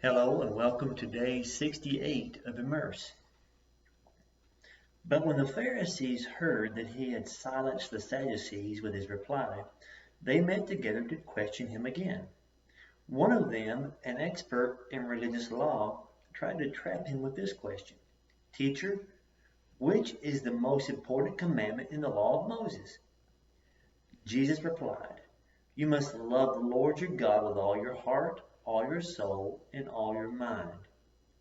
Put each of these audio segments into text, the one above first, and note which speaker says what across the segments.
Speaker 1: Hello and welcome to day 68 of Immerse. But when the Pharisees heard that he had silenced the Sadducees with his reply, they met together to question him again. One of them, an expert in religious law, tried to trap him with this question: Teacher, which is the most important commandment in the law of Moses? Jesus replied, You must love the Lord your God with all your heart, all your soul, and all your mind.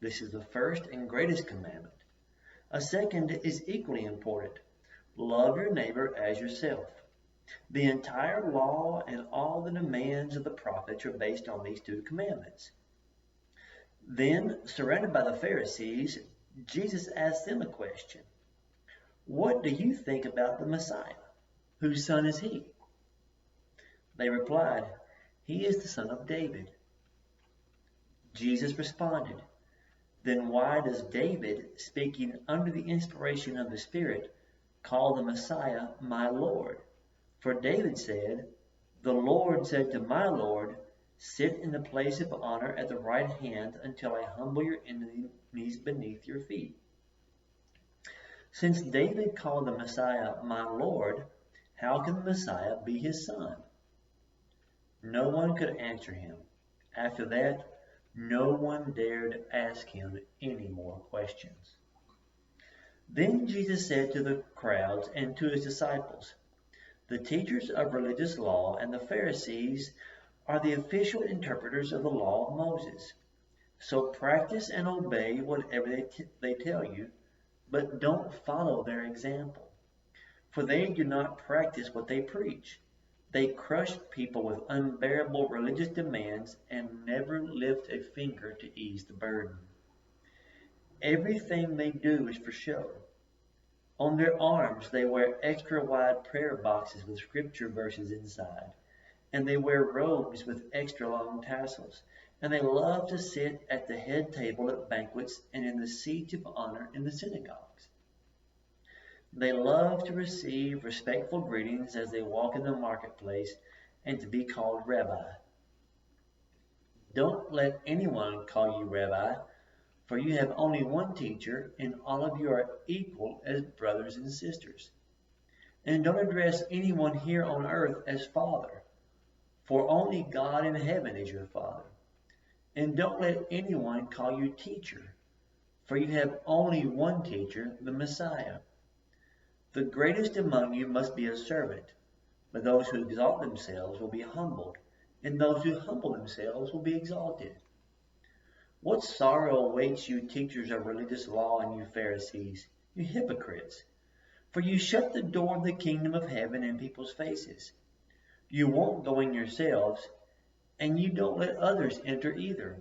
Speaker 1: This is the first and greatest commandment. A second is equally important. Love your neighbor as yourself. The entire law and all the demands of the prophets are based on these two commandments. Then, surrounded by the Pharisees, Jesus asked them a question. What do you think about the Messiah? Whose son is he? They replied, He is the son of David. Jesus responded, Then why does David, speaking under the inspiration of the Spirit, call the Messiah my Lord? For David said, The Lord said to my Lord, Sit in the place of honor at the right hand until I humble your enemies beneath your feet. Since David called the Messiah my Lord, how can the Messiah be his son? No one could answer him. After that, no one dared ask him any more questions. Then Jesus said to the crowds and to his disciples, The teachers of religious law and the Pharisees are the official interpreters of the law of Moses. So practice and obey whatever they tell you, but don't follow their example. For they do not practice what they preach. They crush people with unbearable religious demands and never lift a finger to ease the burden. Everything they do is for show. On their arms they wear extra wide prayer boxes with scripture verses inside, and they wear robes with extra long tassels, and they love to sit at the head table at banquets and in the seats of honor in the synagogues. They love to receive respectful greetings as they walk in the marketplace and to be called Rabbi. Don't let anyone call you Rabbi, for you have only one teacher, and all of you are equal as brothers and sisters. And don't address anyone here on earth as Father, for only God in heaven is your Father. And don't let anyone call you Teacher, for you have only one teacher, the Messiah. The greatest among you must be a servant, but those who exalt themselves will be humbled, and those who humble themselves will be exalted. What sorrow awaits you, teachers of religious law, and you Pharisees, you hypocrites! For you shut the door of the kingdom of heaven in people's faces. You won't go in yourselves, and you don't let others enter either.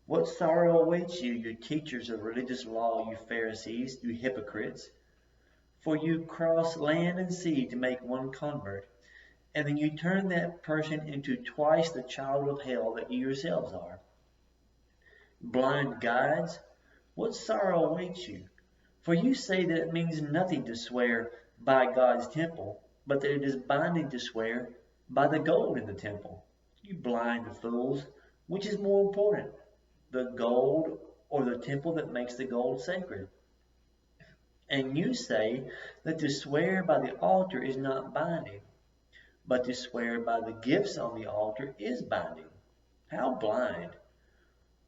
Speaker 1: What sorrow awaits you, you teachers of religious law, you Pharisees, you hypocrites! For you cross land and sea to make one convert, and then you turn that person into twice the child of hell that you yourselves are. Blind guides, what sorrow awaits you? For you say that it means nothing to swear by God's temple, but that it is binding to swear by the gold in the temple. You blind fools, which is more important, the gold or the temple that makes the gold sacred? And you say that to swear by the altar is not binding, but to swear by the gifts on the altar is binding. How blind!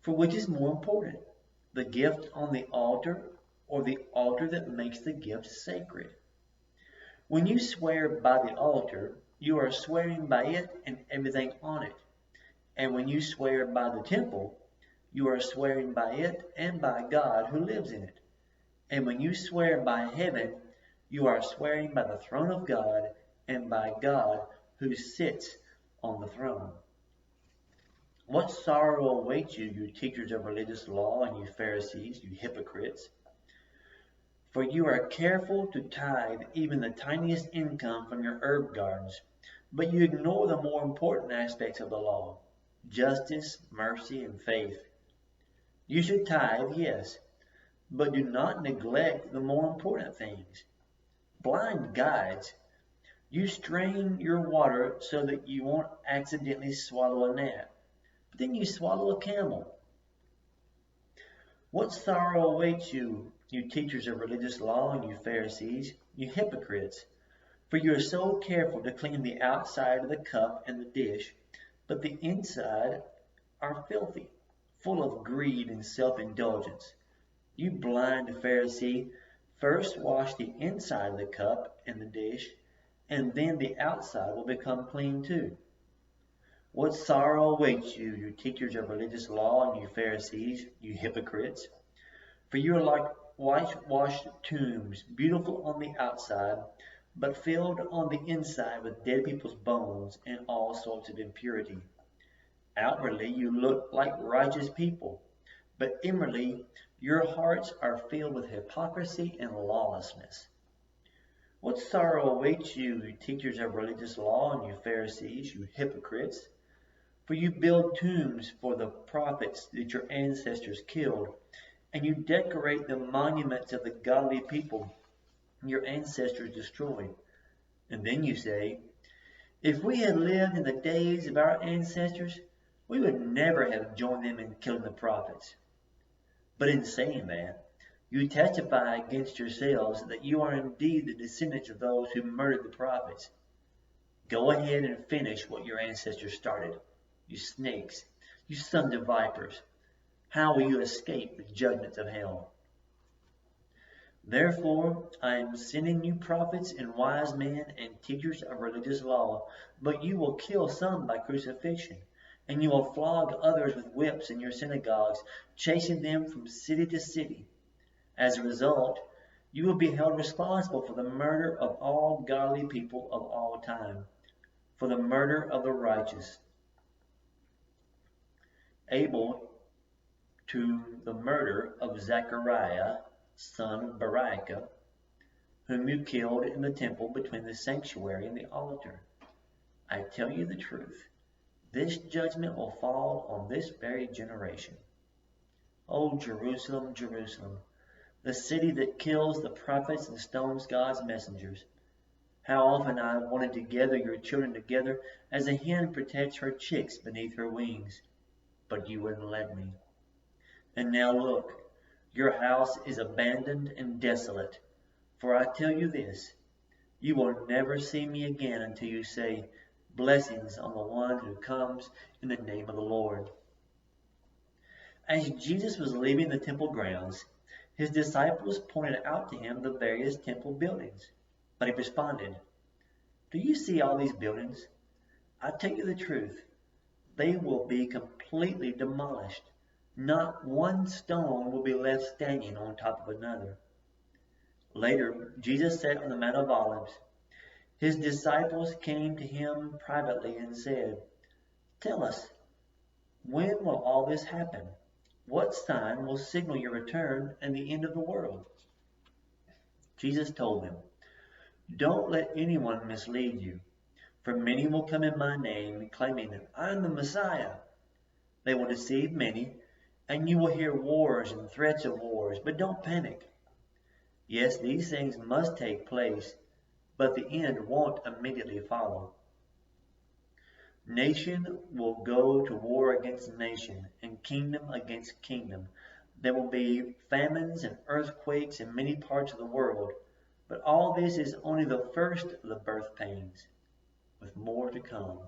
Speaker 1: For which is more important, the gift on the altar or the altar that makes the gift sacred? When you swear by the altar, you are swearing by it and everything on it. And when you swear by the temple, you are swearing by it and by God who lives in it. And when you swear by heaven, you are swearing by the throne of God and by God who sits on the throne. What sorrow awaits you, you teachers of religious law, and you Pharisees, you hypocrites! For you are careful to tithe even the tiniest income from your herb gardens, but you ignore the more important aspects of the law: justice, mercy, and faith. You should tithe, yes, but do not neglect the more important things. Blind guides, you strain your water so that you won't accidentally swallow a gnat, but then you swallow a camel. What sorrow awaits you, you teachers of religious law, and you Pharisees, you hypocrites! For you are so careful to clean the outside of the cup and the dish, but the inside are filthy, full of greed and self-indulgence. You blind Pharisee, first wash the inside of the cup and the dish, and then the outside will become clean too. What sorrow awaits you, you teachers of religious law, and you Pharisees, you hypocrites! For you are like whitewashed tombs, beautiful on the outside, but filled on the inside with dead people's bones and all sorts of impurity. Outwardly you look like righteous people, but inwardly your hearts are filled with hypocrisy and lawlessness. What sorrow awaits you, you teachers of religious law, and you Pharisees, you hypocrites! For you build tombs for the prophets that your ancestors killed, and you decorate the monuments of the godly people your ancestors destroyed. And then you say, if we had lived in the days of our ancestors, we would never have joined them in killing the prophets. But in saying that, you testify against yourselves that you are indeed the descendants of those who murdered the prophets. Go ahead and finish what your ancestors started, you snakes, you sons of vipers. How will you escape the judgments of hell? Therefore I am sending you prophets and wise men and teachers of religious law, but you will kill some by crucifixion, and you will flog others with whips in your synagogues, chasing them from city to city. As a result, you will be held responsible for the murder of all godly people of all time, for the murder of the righteous, Abel, to the murder of Zechariah, son of Berechiah, whom you killed in the temple between the sanctuary and the altar. I tell you the truth, this judgment will fall on this very generation. O Jerusalem, Jerusalem, the city that kills the prophets and stones God's messengers. How often I have wanted to gather your children together as a hen protects her chicks beneath her wings, but you wouldn't let me. And now look, your house is abandoned and desolate. For I tell you this, you will never see me again until you say, blessings on the one who comes in the name of the Lord. As Jesus was leaving the temple grounds, his disciples pointed out to him the various temple buildings. But he responded, do you see all these buildings? I tell you the truth, they will be completely demolished. Not one stone will be left standing on top of another. Later, Jesus sat on the Mount of Olives. His disciples came to him privately and said, tell us, when will all this happen? What sign will signal your return and the end of the world? Jesus told them, don't let anyone mislead you, for many will come in my name, claiming that I am the Messiah. They will deceive many, and you will hear wars and threats of wars, but don't panic. Yes, these things must take place, but the end won't immediately follow. Nation will go to war against nation, and kingdom against kingdom. There will be famines and earthquakes in many parts of the world, but all this is only the first of the birth pains, with more to come.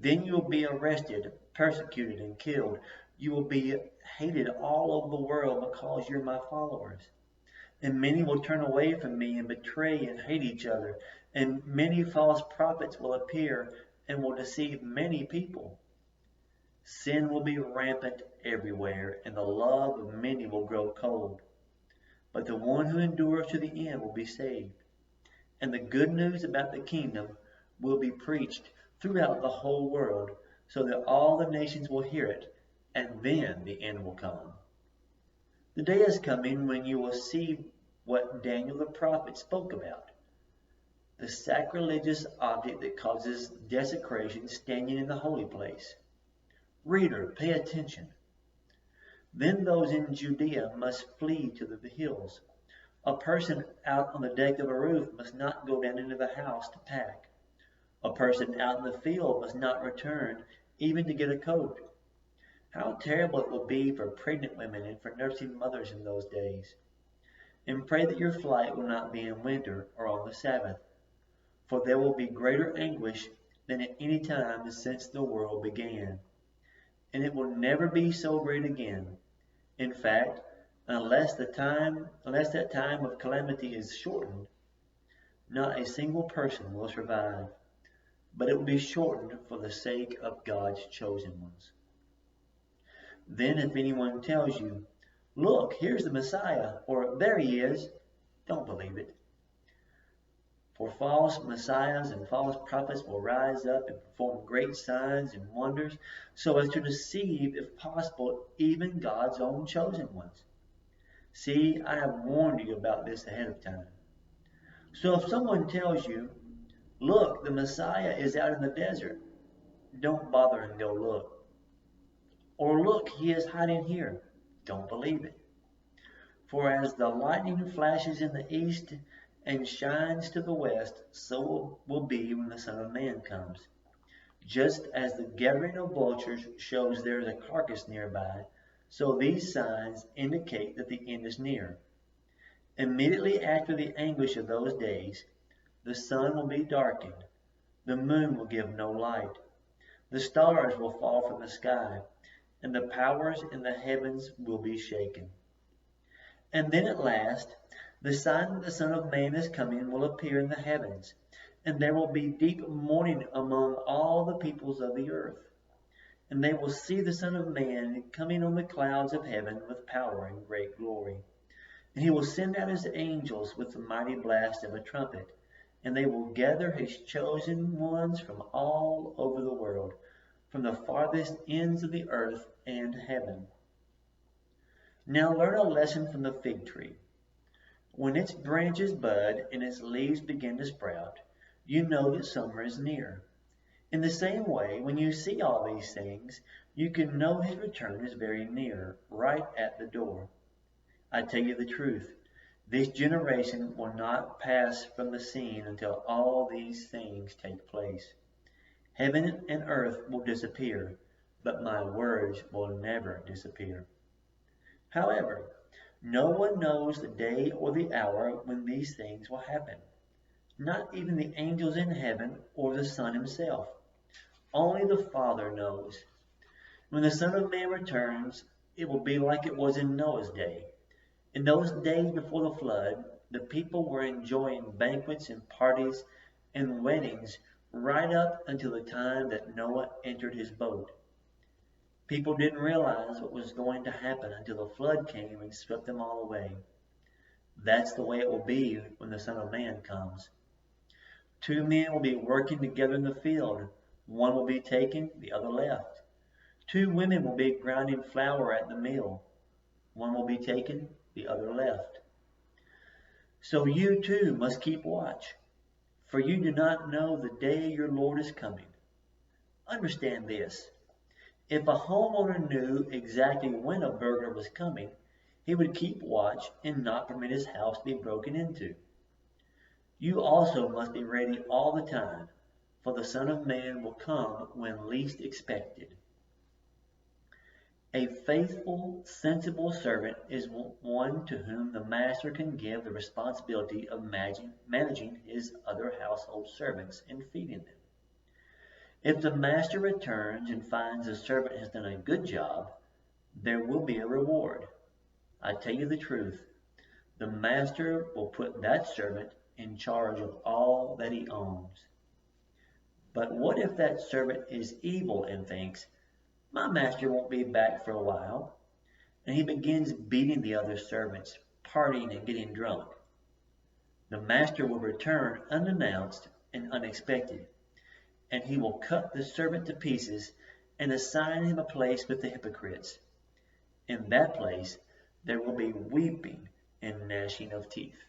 Speaker 1: Then you will be arrested, persecuted, and killed. You will be hated all over the world because you're my followers. And many will turn away from me and betray and hate each other. And many false prophets will appear and will deceive many people. Sin will be rampant everywhere, and the love of many will grow cold. But the one who endures to the end will be saved. And the good news about the kingdom will be preached throughout the whole world, so that all the nations will hear it, and then the end will come. The day is coming when you will see what Daniel the prophet spoke about, the sacrilegious object that causes desecration standing in the holy place. Reader, pay attention. Then those in Judea must flee to the hills. A person out on the deck of a roof must not go down into the house to pack. A person out in the field must not return, even to get a coat. How terrible it will be for pregnant women and for nursing mothers in those days. And pray that your flight will not be in winter or on the Sabbath, for there will be greater anguish than at any time since the world began. And it will never be so great again. In fact, unless that time of calamity is shortened, not a single person will survive, but it will be shortened for the sake of God's chosen ones. Then if anyone tells you, "Look, here's the Messiah," or "There he is," don't believe it. For false messiahs and false prophets will rise up and perform great signs and wonders, so as to deceive, if possible, even God's own chosen ones. See, I have warned you about this ahead of time. So if someone tells you, "Look, the Messiah is out in the desert," don't bother and go look. Or, "Look, he is hiding here," don't believe it. For as the lightning flashes in the east and shines to the west, so will be when the Son of Man comes. Just as the gathering of vultures shows there is a carcass nearby, so these signs indicate that the end is near. Immediately after the anguish of those days, the sun will be darkened, the moon will give no light, the stars will fall from the sky, and the powers in the heavens will be shaken. And then at last, the sign that the Son of Man is coming will appear in the heavens, and there will be deep mourning among all the peoples of the earth. And they will see the Son of Man coming on the clouds of heaven with power and great glory. And he will send out his angels with the mighty blast of a trumpet, and they will gather his chosen ones from all over the world, from the farthest ends of the earth and heaven. Now learn a lesson from the fig tree. When its branches bud and its leaves begin to sprout, you know that summer is near. In the same way, when you see all these things, you can know his return is very near, right at the door. I tell you the truth, this generation will not pass from the scene until all these things take place. Heaven and earth will disappear, but my words will never disappear. However, no one knows the day or the hour when these things will happen, not even the angels in heaven or the Son himself. Only the Father knows. When the Son of Man returns, it will be like it was in Noah's day. In those days before the flood, the people were enjoying banquets and parties and weddings right up until the time that Noah entered his boat. People didn't realize what was going to happen until the flood came and swept them all away. That's the way it will be when the Son of Man comes. Two men will be working together in the field. One will be taken, the other left. Two women will be grinding flour at the mill. One will be taken, the other left. So you too must keep watch, for you do not know the day your Lord is coming. Understand this. If a homeowner knew exactly when a burglar was coming, he would keep watch and not permit his house to be broken into. You also must be ready all the time, for the Son of Man will come when least expected. A faithful, sensible servant is one to whom the master can give the responsibility of managing his other household servants and feeding them. If the master returns and finds the servant has done a good job, there will be a reward. I tell you the truth, the master will put that servant in charge of all that he owns. But what if that servant is evil and thinks, "My master won't be back for a while," and he begins beating the other servants, partying and getting drunk? The master will return unannounced and unexpected, and he will cut the servant to pieces and assign him a place with the hypocrites. In that place there will be weeping and gnashing of teeth.